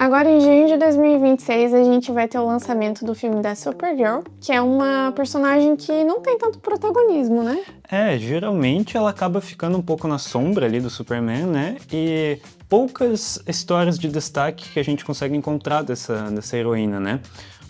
Agora, em junho de 2026, a gente vai ter o lançamento do filme da Supergirl, que é uma personagem que não tem tanto protagonismo, né? Geralmente ela acaba ficando um pouco na sombra ali do Superman, né? E poucas histórias de destaque que a gente consegue encontrar dessa heroína, né?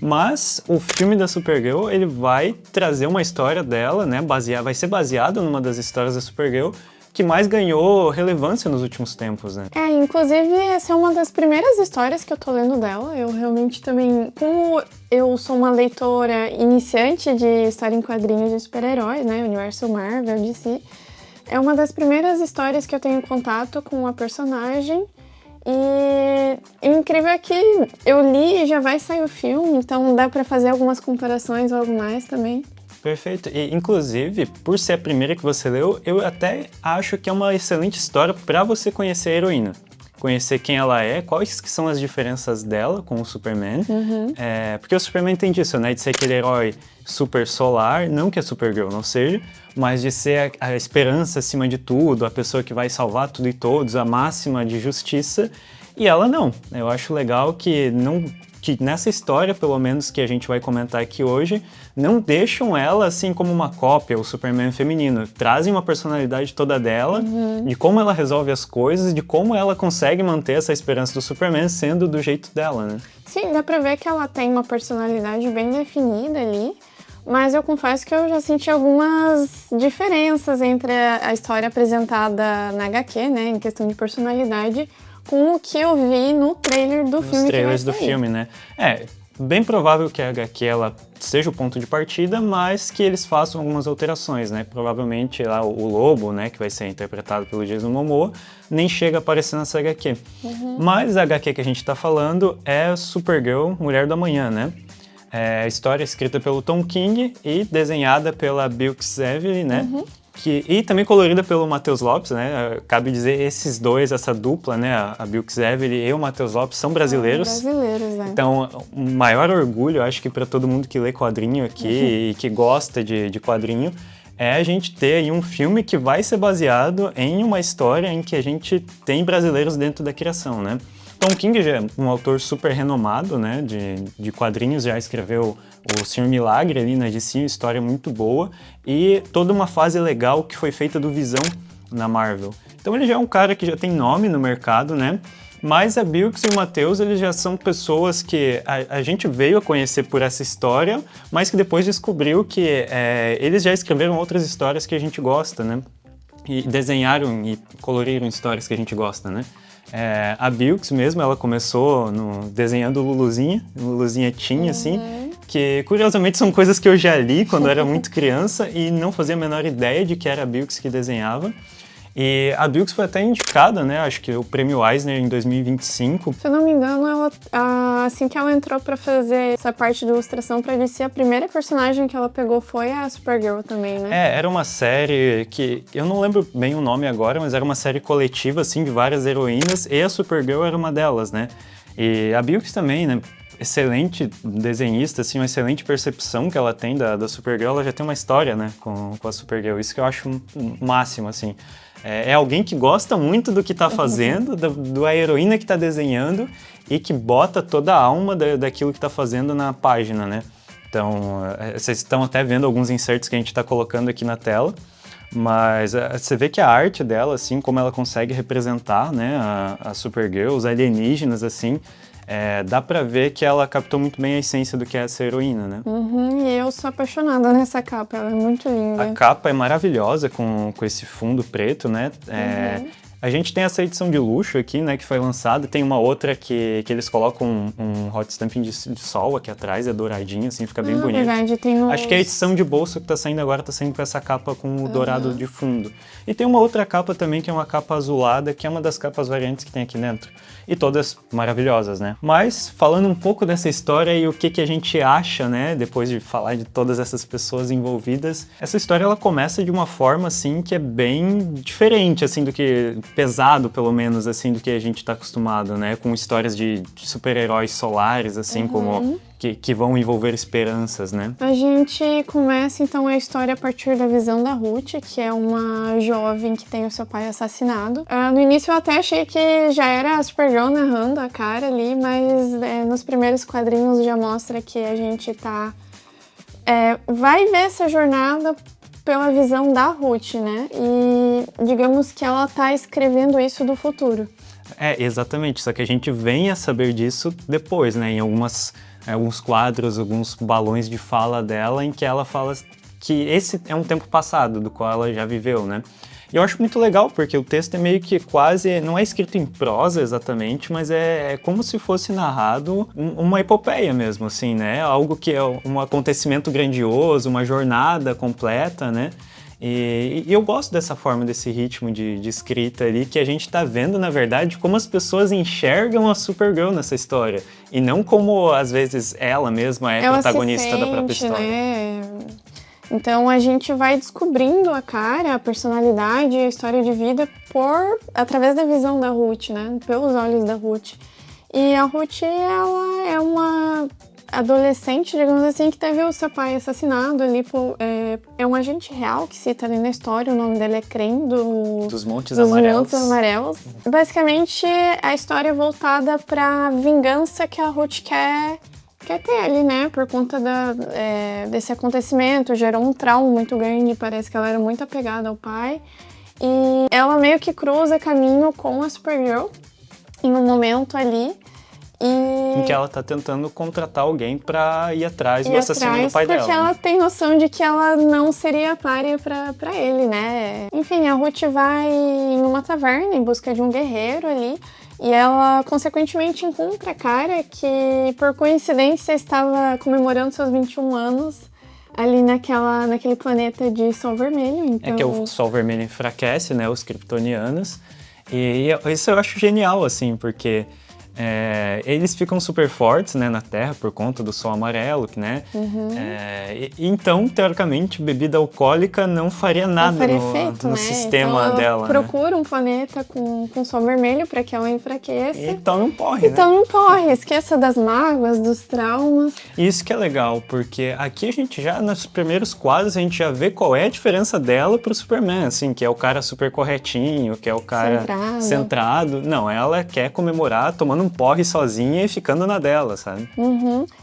Mas o filme da Supergirl, ele vai trazer uma história dela, né? Vai ser baseado numa das histórias da Supergirl, que mais ganhou relevância nos últimos tempos, né? Inclusive, essa é uma das primeiras histórias que eu tô lendo dela. Eu realmente também, como eu sou uma leitora iniciante de história em quadrinhos de super-heróis, né, universo Marvel, DC, é uma das primeiras histórias que eu tenho contato com a personagem. E o incrível é que eu li e já vai sair o filme, então dá pra fazer algumas comparações ou algo mais também. Perfeito. E, inclusive, por ser a primeira que você leu, eu até acho que é uma excelente história para você conhecer a heroína. Conhecer quem ela é, quais que são as diferenças dela com o Superman. Porque o Superman tem disso, né? De ser aquele herói super solar, não que a Supergirl não seja, mas de ser a esperança acima de tudo, a pessoa que vai salvar tudo e todos, a máxima de justiça. E ela não. Eu acho legal que nessa história, pelo menos que a gente vai comentar aqui hoje, não deixam ela assim como uma cópia, o Superman feminino. Trazem uma personalidade toda dela, de como ela resolve as coisas, de como ela consegue manter essa esperança do Superman sendo do jeito dela, né? Sim, dá pra ver que ela tem uma personalidade bem definida ali, mas eu confesso que eu já senti algumas diferenças entre a história apresentada na HQ, né, em questão de personalidade, com o que eu vi no trailer do filme. Nos trailers do filme, né? Bem provável que a HQ ela seja o ponto de partida, mas que eles façam algumas alterações, né? Provavelmente lá o Lobo, né, que vai ser interpretado pelo Jason Momoa, nem chega a aparecer nessa HQ. Mas a HQ que a gente tá falando é Supergirl, Mulher do Amanhã, né? É a história escrita pelo Tom King e desenhada pela Wilkes Everett, né? E também colorida pelo Matheus Lopes, né? Cabe dizer, esses dois, essa dupla, né? A Wilkes Everett e o Matheus Lopes são brasileiros. Né? Então, o maior orgulho, acho que para todo mundo que lê quadrinho aqui e que gosta de quadrinho, é a gente ter aí um filme que vai ser baseado em uma história em que a gente tem brasileiros dentro da criação, né? Tom King já é um autor super renomado, né, de quadrinhos, já escreveu o Senhor Milagre ali na DC, história muito boa, e toda uma fase legal que foi feita do Visão na Marvel. Então ele já é um cara que já tem nome no mercado, né, mas a Wilkes e o Matheus, eles já são pessoas que a gente veio a conhecer por essa história, mas que depois descobriu que eles já escreveram outras histórias que a gente gosta, né, e desenharam e coloriram histórias que a gente gosta, né. A Wilkes mesmo, ela começou desenhando Luluzinha Teen, assim, que curiosamente são coisas que eu já li quando eu era muito criança e não fazia a menor ideia de que era a Wilkes que desenhava. E a Wilkes foi até indicada, né, acho que o Prêmio Eisner em 2025. Se eu não me engano, ela, assim que ela entrou pra fazer essa parte de ilustração pra DC, a primeira personagem que ela pegou foi a Supergirl também, né? Era uma série que, eu não lembro bem o nome agora, mas era uma série coletiva, assim, de várias heroínas, e a Supergirl era uma delas, né? E a Wilkes também, né? Excelente desenhista, assim, uma excelente percepção que ela tem da Supergirl, ela já tem uma história, né, com a Supergirl, isso que eu acho um máximo, assim. É alguém que gosta muito do que tá fazendo, da heroína que tá desenhando e que bota toda a alma daquilo que tá fazendo na página, né? Então, vocês estão até vendo alguns inserts que a gente tá colocando aqui na tela, mas você vê que a arte dela, assim, como ela consegue representar, né, a Supergirl, os alienígenas, assim, dá pra ver que ela captou muito bem a essência do que é essa heroína, né? E eu sou apaixonada nessa capa, ela é muito linda. A capa é maravilhosa com esse fundo preto, né? A gente tem essa edição de luxo aqui, né, que foi lançada, tem uma outra que eles colocam um hot stamping de sol aqui atrás, é douradinho, assim, fica bem bonito. Verdade, Acho que a edição de bolso que tá saindo agora tá saindo com essa capa com o dourado de fundo. E tem uma outra capa também, que é uma capa azulada, que é uma das capas variantes que tem aqui dentro. E todas maravilhosas, né? Mas, falando um pouco dessa história e o que a gente acha, né, depois de falar de todas essas pessoas envolvidas, essa história, ela começa de uma forma, assim, que é bem diferente, assim, do que pesado, pelo menos, assim, do que a gente tá acostumado, né? Com histórias de super-heróis solares, assim, como que vão envolver esperanças, né? A gente começa, então, a história a partir da visão da Ruth, que é uma jovem que tem o seu pai assassinado. No início eu até achei que já era a Supergirl narrando a cara ali, mas nos primeiros quadrinhos já mostra que a gente vai ver essa jornada pela visão da Ruth, né? E digamos que ela tá escrevendo isso do futuro. Exatamente, só que a gente vem a saber disso depois, né? Em alguns quadros, alguns balões de fala dela, em que ela fala que esse é um tempo passado, do qual ela já viveu, né? E eu acho muito legal, porque o texto é meio que quase, não é escrito em prosa exatamente, mas é como se fosse narrado uma epopeia mesmo, assim, né? Algo que é um acontecimento grandioso, uma jornada completa, né? E eu gosto dessa forma, desse ritmo de escrita ali, que a gente tá vendo, na verdade, como as pessoas enxergam a Supergirl nessa história. E não como, às vezes, ela mesma é protagonista da própria história. Né? Então a gente vai descobrindo a cara, a personalidade, a história de vida através da visão da Ruth, né? Pelos olhos da Ruth. E a Ruth, ela é uma adolescente, digamos assim, que teve o seu pai assassinado ali é um agente real que cita ali na história, o nome dele é Crane, dos Montes Amarelos. Basicamente, a história é voltada pra vingança que a Ruth quer ter ali, né? Por conta desse acontecimento, gerou um trauma muito grande, parece que ela era muito apegada ao pai. E ela meio que cruza caminho com a Supergirl em um momento ali. Em que ela tá tentando contratar alguém pra ir atrás do assassino do pai dela. Porque ela tem noção de que ela não seria párea pra ele, né? Enfim, a Ruth vai em uma taverna em busca de um guerreiro ali. E ela, consequentemente, encontra a cara que, por coincidência, estava comemorando seus 21 anos ali naquele planeta de Sol Vermelho. Então... que o Sol Vermelho enfraquece, né, os kryptonianos. E isso eu acho genial, assim, porque... eles ficam super fortes, né, na Terra por conta do Sol amarelo, né? Então, teoricamente, bebida alcoólica não faria nada no sistema então, dela. Procura um planeta com Sol vermelho para que ela enfraqueça. E tome um porre, Então não porre, esqueça das mágoas, dos traumas. Isso que é legal, porque aqui a gente já, nos primeiros quadros, a gente já vê qual é a diferença dela pro Superman, assim, que é o cara super corretinho, que é o cara centrado. Não, ela quer comemorar tomando um porre sozinha e ficando na dela, sabe?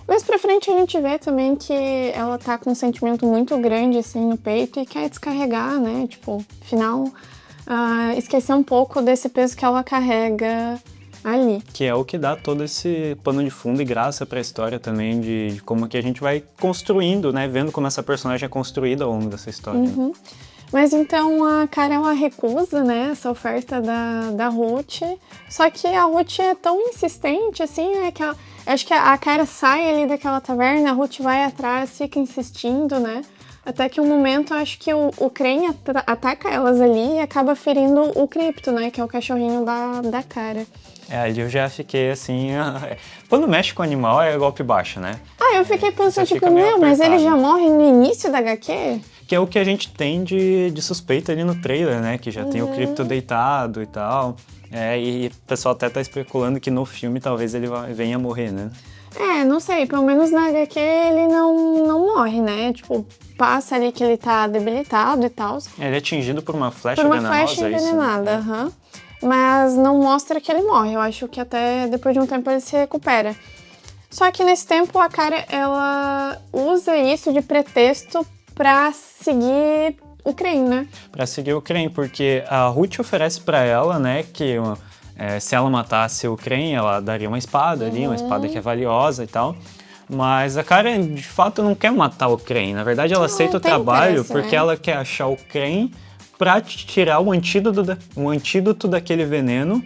Mas pra frente a gente vê também que ela tá com um sentimento muito grande, assim, no peito e quer descarregar, né? Tipo, afinal, esquecer um pouco desse peso que ela carrega ali. Que é o que dá todo esse pano de fundo e graça pra história também, de como que a gente vai construindo, né? Vendo como essa personagem é construída ao longo dessa história. Mas então a Kara, ela recusa, né, essa oferta da Ruth, só que a Ruth é tão insistente, assim, né, que acho que a Kara sai ali daquela taverna, a Ruth vai atrás, fica insistindo, né, até que um momento, acho que o Crane ataca elas ali e acaba ferindo o Krypto, né, que é o cachorrinho da Kara. Ali eu já fiquei assim... Quando mexe com o animal é golpe baixo, né? Eu fiquei pensando, tipo, mas ele já morre no início da HQ? Que é o que a gente tem de suspeita ali no trailer, né? Que já tem o Krypto deitado e tal. E o pessoal até tá especulando que no filme talvez ele venha morrer, né? Não sei, pelo menos na HQ ele não morre, né? Tipo, passa ali que ele tá debilitado e tal. Ele é atingido por uma flecha envenenada. Por uma flecha envenenada, Mas não mostra que ele morre. Eu acho que até depois de um tempo ele se recupera. Só que nesse tempo a Kara, ela usa isso de pretexto pra seguir o Crane, né? Pra seguir o Crane, porque a Ruth oferece pra ela, né, que se ela matasse o Crane, ela daria uma espada ali, uma espada que é valiosa e tal. Mas a Kara, de fato, não quer matar o Crane. Na verdade, ela aceita o trabalho porque ela quer achar o Crane pra tirar o antídoto daquele veneno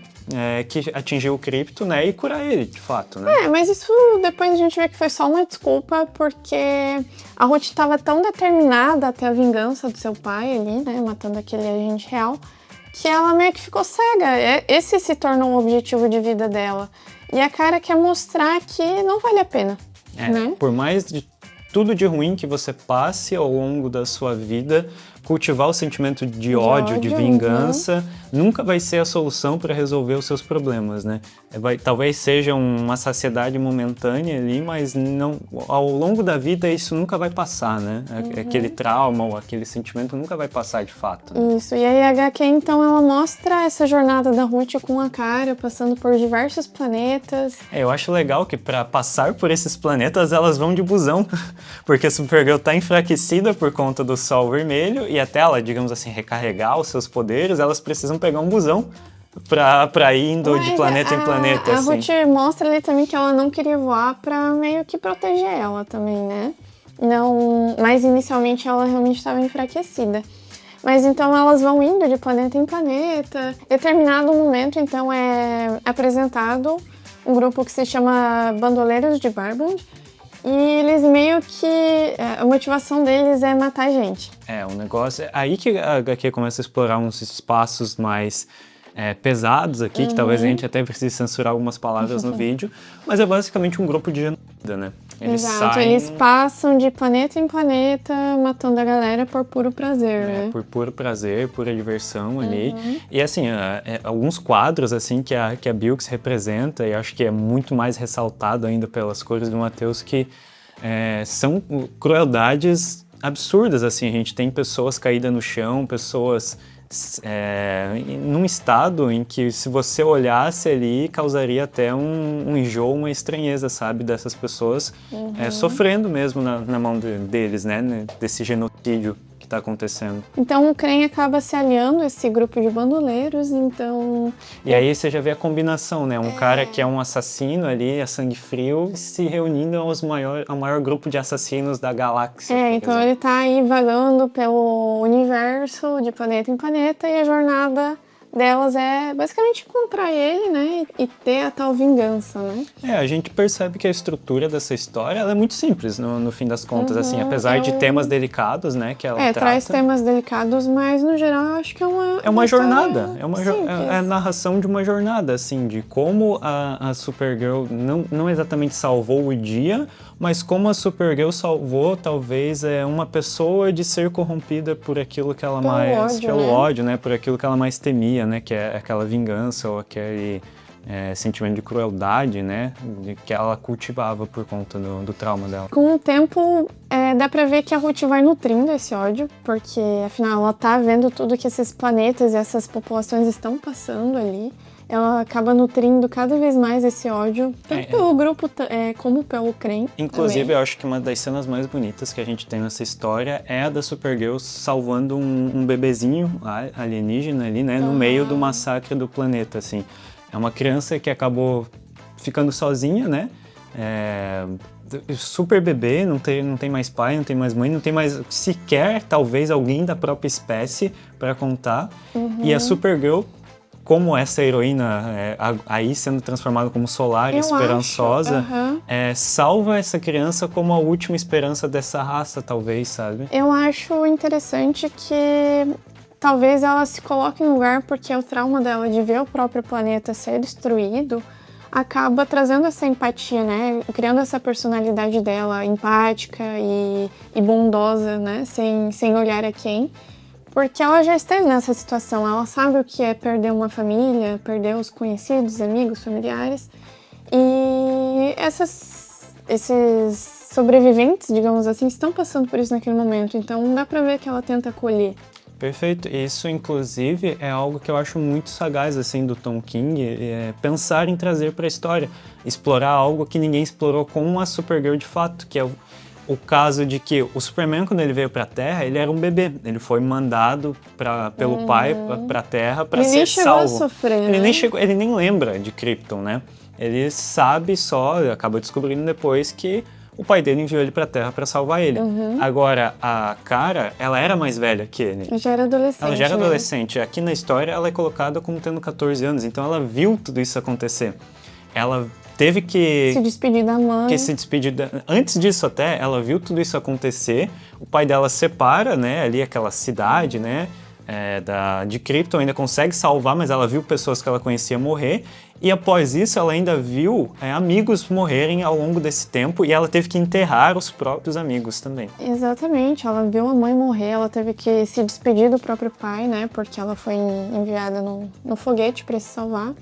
que atingiu o Krypto, né, e curar ele, de fato, né? Mas isso depois a gente vê que foi só uma desculpa, porque a Ruth estava tão determinada a ter a vingança do seu pai ali, né, matando aquele agente real, que ela meio que ficou cega. Esse se tornou o objetivo de vida dela. E a Kara quer mostrar que não vale a pena, né? Por mais tudo de ruim que você passe ao longo da sua vida, cultivar o sentimento de ódio, de vingança, nunca vai ser a solução para resolver os seus problemas, né? Talvez seja uma saciedade momentânea ali, mas não, ao longo da vida isso nunca vai passar, né? Aquele trauma ou aquele sentimento nunca vai passar de fato. Né? Isso, e aí a HQ então ela mostra essa jornada da Ruth com a Kara, passando por diversos planetas. Eu acho legal que para passar por esses planetas elas vão de busão, porque a Supergirl tá enfraquecida por conta do Sol Vermelho e até ela, digamos assim, recarregar os seus poderes, elas precisam pegar um busão pra ir indo de planeta em planeta. A assim. Ruth mostra ali também que ela não queria voar pra meio que proteger ela também, né? Não, mas inicialmente ela realmente estava enfraquecida. Mas então elas vão indo de planeta em planeta. Em determinado momento, então, é apresentado um grupo que se chama Bandoleiros de Barbund. E eles meio que... a motivação deles é matar a gente. O negócio... É aí que a HQ começa a explorar uns espaços mais pesados aqui, que talvez a gente até precise censurar algumas palavras no vídeo, mas é basicamente um grupo de genocida, né? Eles passam de planeta em planeta matando a galera por puro prazer, né? Por puro prazer, pura diversão ali. E assim, alguns quadros assim que a Bilks representa, e acho que é muito mais ressaltado ainda pelas cores do Matheus, que são crueldades absurdas, assim. A gente tem pessoas caídas no chão, pessoas... num estado em que se você olhasse ali causaria até um enjoo, uma estranheza, sabe, dessas pessoas sofrendo mesmo na mão deles, né, desse genocídio que está acontecendo. Então o Krang acaba se aliando a esse grupo de bandoleiros, então... E aí você já vê a combinação, né, um cara que é um assassino ali, é sangue frio, se reunindo ao maior grupo de assassinos da galáxia. Então ele tá aí vagando pelo universo, de planeta em planeta, e a jornada delas é basicamente encontrar ele, né, e ter a tal vingança, né? A gente percebe que a estrutura dessa história ela é muito simples, no fim das contas, assim, apesar de temas delicados, né, que ela trata. Traz temas delicados, mas no geral eu acho que é uma jornada, é a narração de uma jornada, assim, de como a Supergirl não exatamente salvou o dia, mas como a Supergirl salvou, talvez, uma pessoa de ser corrompida por aquilo que ela pelo ódio, né, por aquilo que ela mais temia, né, que é aquela vingança ou aquele sentimento de crueldade, né, que ela cultivava por conta do trauma dela. Com o tempo, dá pra ver que a Ruth vai nutrindo esse ódio, porque afinal ela tá vendo tudo que esses planetas e essas populações estão passando ali. Ela acaba nutrindo cada vez mais esse ódio, tanto pelo grupo como pelo Krang. Inclusive, também. eu acho que uma das cenas mais bonitas que a gente tem nessa história é a da Supergirl salvando um bebezinho alienígena ali, né, no meio do massacre do planeta, assim. É uma criança que acabou ficando sozinha, né, super bebê, não tem mais pai, não tem mais mãe, não tem mais sequer, talvez, alguém da própria espécie para contar. E a Supergirl, como essa heroína aí sendo transformada como solar e esperançosa, salva essa criança como a última esperança dessa raça, talvez, sabe? Eu acho interessante que talvez ela se coloque no lugar porque o trauma dela de ver o próprio planeta ser destruído acaba trazendo essa empatia, né? Criando essa personalidade dela empática e bondosa, né? Sem olhar a quem. Porque ela já esteve nessa situação, ela sabe o que é perder uma família, perder os conhecidos, amigos, familiares. E esses sobreviventes, digamos assim, estão passando por isso naquele momento. Então dá pra ver que ela tenta acolher. Perfeito. Isso, inclusive, é algo que eu acho muito sagaz, assim, do Tom King, pensar em trazer pra história. Explorar algo que ninguém explorou com a Supergirl de fato, que é o caso de que o Superman, quando ele veio pra Terra, ele era um bebê. Ele foi mandado pelo pai pra Terra pra ser salvo. Ele nem chegou a sofrer, ele nem lembra de Krypton, né? Ele sabe só, acaba descobrindo depois que o pai dele enviou ele pra Terra pra salvar ele. Agora, a Kara, ela era mais velha que ele. Ela já era adolescente. Ela já era adolescente. Aqui na história, ela é colocada como tendo 14 anos. Então, ela viu tudo isso acontecer. Ela teve que se despedir da mãe. Antes disso até, ela viu tudo isso acontecer. O pai dela separa, né, ali aquela cidade, né, de Krypton, ainda consegue salvar, mas ela viu pessoas que ela conhecia morrer. E após isso, ela ainda viu amigos morrerem ao longo desse tempo e ela teve que enterrar os próprios amigos também. Exatamente, ela viu a mãe morrer, ela teve que se despedir do próprio pai, né? Porque ela foi enviada no foguete para se salvar.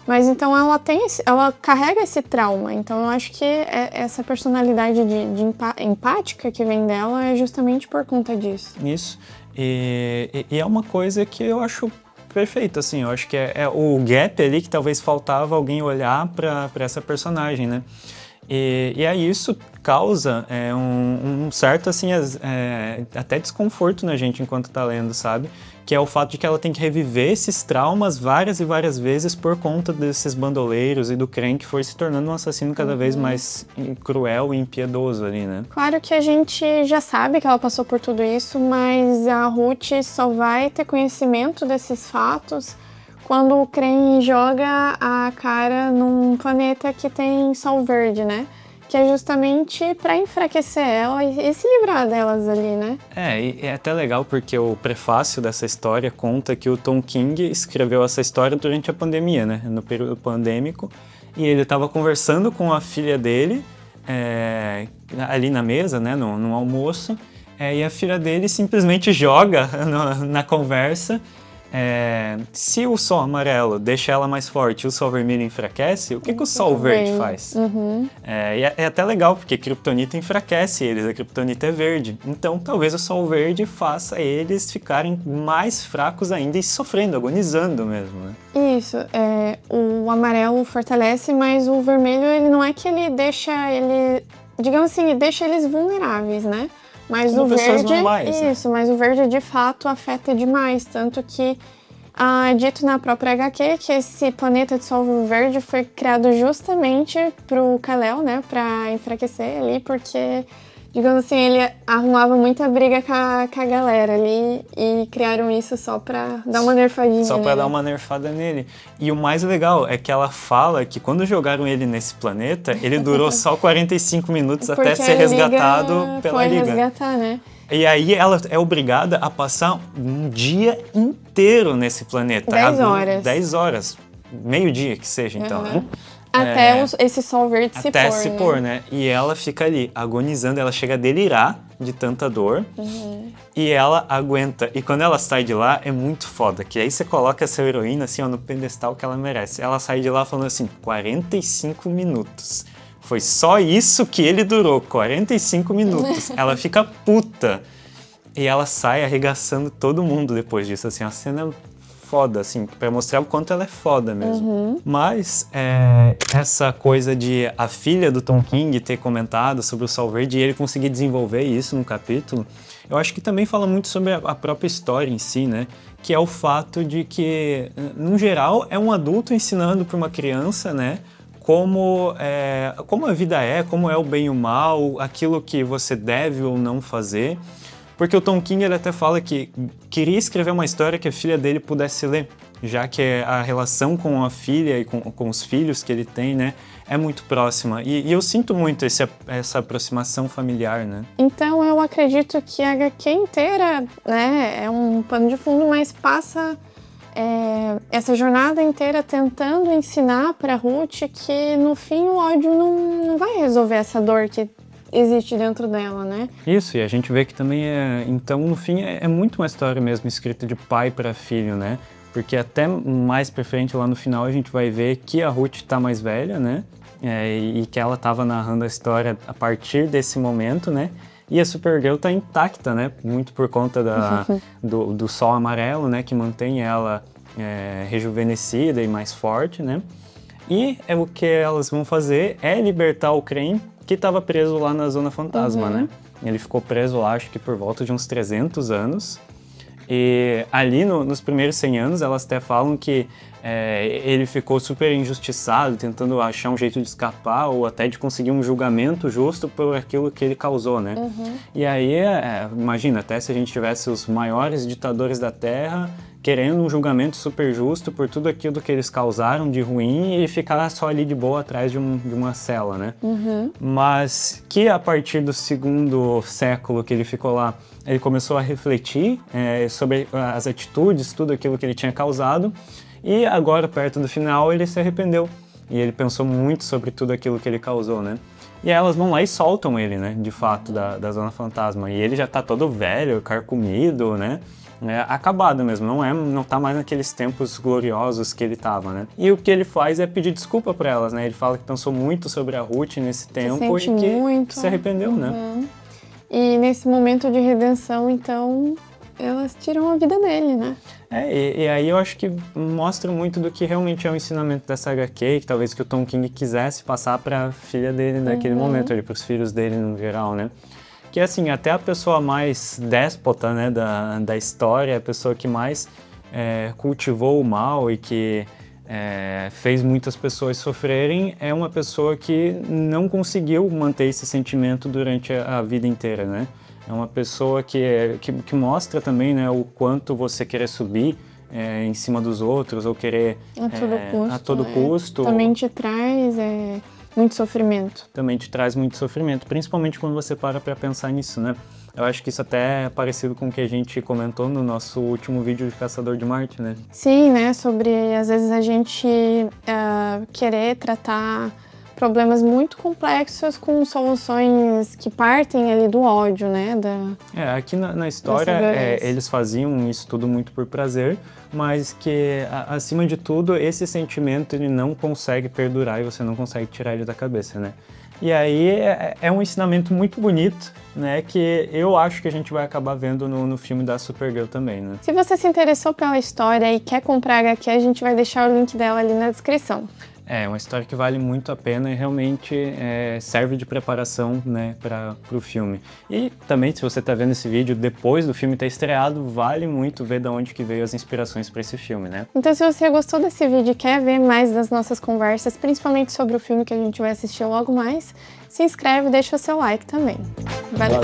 Mas então ela carrega esse trauma. Então eu acho que essa personalidade de empática que vem dela é justamente por conta disso. Isso. E é uma coisa que eu acho perfeito, assim, eu acho que é o gap ali que talvez faltava alguém olhar para essa personagem, né? E aí isso causa um certo, assim, até desconforto na gente enquanto tá lendo, sabe? Que é o fato de que ela tem que reviver esses traumas várias e várias vezes por conta desses bandoleiros e do Krang que foi se tornando um assassino cada vez mais cruel e impiedoso ali, né? Claro que a gente já sabe que ela passou por tudo isso, mas a Ruth só vai ter conhecimento desses fatos quando o Krang joga a cara num planeta que tem sol verde, né? Que é justamente para enfraquecer ela e se livrar delas ali, né? E é até legal porque o prefácio dessa história conta que o Tom King escreveu essa história durante a pandemia, né? No período pandêmico. E ele estava conversando com a filha dele, ali na mesa, né? No almoço. E a filha dele simplesmente joga na conversa. Se o sol amarelo deixa ela mais forte e o sol vermelho enfraquece, o que o sol verde faz? E é até legal, porque a Kryptonita enfraquece eles, a Kryptonita é verde. Então talvez o sol verde faça eles ficarem mais fracos ainda e sofrendo, agonizando mesmo, né? Isso, o amarelo fortalece, mas o vermelho, ele não é que ele deixa digamos assim, deixa eles vulneráveis, né? Mas como o pessoas verde, normais, isso, mas o verde de fato afeta demais, tanto que dito na própria HQ que esse planeta de sol verde foi criado justamente pro Kal-El, né, pra enfraquecer ali, porque, digamos assim, ele arrumava muita briga com a galera ali e criaram isso só pra dar uma nerfadinha Só pra nele. dar uma nerfada nele. E o mais legal é que ela fala que quando jogaram ele nesse planeta, ele durou só 45 minutos até ser resgatado pela Liga. Foi resgatar, né? E aí ela é obrigada a passar um dia inteiro nesse planeta. 10 horas. 10 horas. Meio-dia que seja, então, né? Até esse sol verde se pôr, Até se pôr, né? E ela fica ali agonizando, ela chega a delirar de tanta dor. E ela aguenta. E quando ela sai de lá, é muito foda. Que aí você coloca essa heroína assim, ó, no pedestal que ela merece. Ela sai de lá falando assim, 45 minutos. Foi só isso que ele durou, 45 minutos. Ela fica puta. E ela sai arregaçando todo mundo depois disso, assim, a cena foda, assim, pra mostrar o quanto ela é foda mesmo. Mas essa coisa de a filha do Tom King ter comentado sobre o Sol Verde e ele conseguir desenvolver isso no capítulo, eu acho que também fala muito sobre a própria história em si, né? Que é o fato de que, no geral, é um adulto ensinando pra uma criança, né? Como a vida como é o bem e o mal, aquilo que você deve ou não fazer. Porque o Tom King ele até fala que queria escrever uma história que a filha dele pudesse ler, já que a relação com a filha e com os filhos que ele tem, né, é muito próxima. E eu sinto muito essa aproximação familiar, né? Então eu acredito que a HQ inteira, né, é um pano de fundo, mas passa essa jornada inteira tentando ensinar pra Ruth que no fim o ódio não vai resolver essa dor que existe dentro dela, né? Isso, e a gente vê que também então no fim é muito uma história mesmo escrita de pai para filho, né? Porque até mais pra frente lá no final a gente vai ver que a Ruth tá mais velha, né? E que ela tava narrando a história a partir desse momento, né? E a Supergirl tá intacta, né? Muito por conta do sol amarelo, né? Que mantém ela rejuvenescida e mais forte, né? E o que elas vão fazer é libertar o Krang, que estava preso lá na Zona Fantasma, né? Ele ficou preso lá, acho que por volta de uns 300 anos. E ali nos primeiros 100 anos, elas até falam que ele ficou super injustiçado, tentando achar um jeito de escapar ou até de conseguir um julgamento justo por aquilo que ele causou, né? E aí, imagina, até se a gente tivesse os maiores ditadores da Terra querendo um julgamento super justo por tudo aquilo que eles causaram de ruim e ficar só ali de boa atrás de uma cela, né? Mas que a partir do segundo século que ele ficou lá, ele começou a refletir sobre as atitudes, tudo aquilo que ele tinha causado, E agora, perto do final, ele se arrependeu. E ele pensou muito sobre tudo aquilo que ele causou, né? E elas vão lá e soltam ele, né? De fato, da Zona Fantasma. E ele já tá todo velho, carcomido, né? Acabado mesmo, não tá mais naqueles tempos gloriosos que ele tava, né? E o que ele faz é pedir desculpa pra elas, né? Ele fala que pensou muito sobre a Ruth nesse tempo e que muito. se arrependeu, né? E nesse momento de redenção, então, elas tiram a vida dele, né? E aí eu acho que mostra muito do que realmente é o ensinamento dessa HQ, que talvez que o Tom King quisesse passar pra filha dele naquele momento, ali, pros filhos dele no geral, né? Que assim, até a pessoa mais déspota, né, da história, a pessoa que mais cultivou o mal e que fez muitas pessoas sofrerem, é uma pessoa que não conseguiu manter esse sentimento durante a vida inteira, né? É uma pessoa que mostra também, né, o quanto você querer subir em cima dos outros ou querer a todo custo. Também te traz muito sofrimento. Também te traz muito sofrimento, principalmente quando você para pensar nisso, né? Eu acho que isso até é parecido com o que a gente comentou no nosso último vídeo de Caçador de Marte, né? Sim, né? Sobre, às vezes, a gente querer tratar problemas muito complexos com soluções que partem ali do ódio, né? Aqui na história eles faziam isso tudo muito por prazer, mas que, acima de tudo, esse sentimento ele não consegue perdurar e você não consegue tirar ele da cabeça, né? E aí é um ensinamento muito bonito, né, que eu acho que a gente vai acabar vendo no filme da Supergirl também, né? Se você se interessou pela história e quer comprar a HQ, a gente vai deixar o link dela ali na descrição. É uma história que vale muito a pena e realmente serve de preparação, né, para o filme. E também, se você está vendo esse vídeo depois do filme ter estreado, vale muito ver de onde que veio as inspirações para esse filme, né? Então, se você gostou desse vídeo e quer ver mais das nossas conversas, principalmente sobre o filme que a gente vai assistir logo mais, se inscreve e deixa o seu like também. Valeu!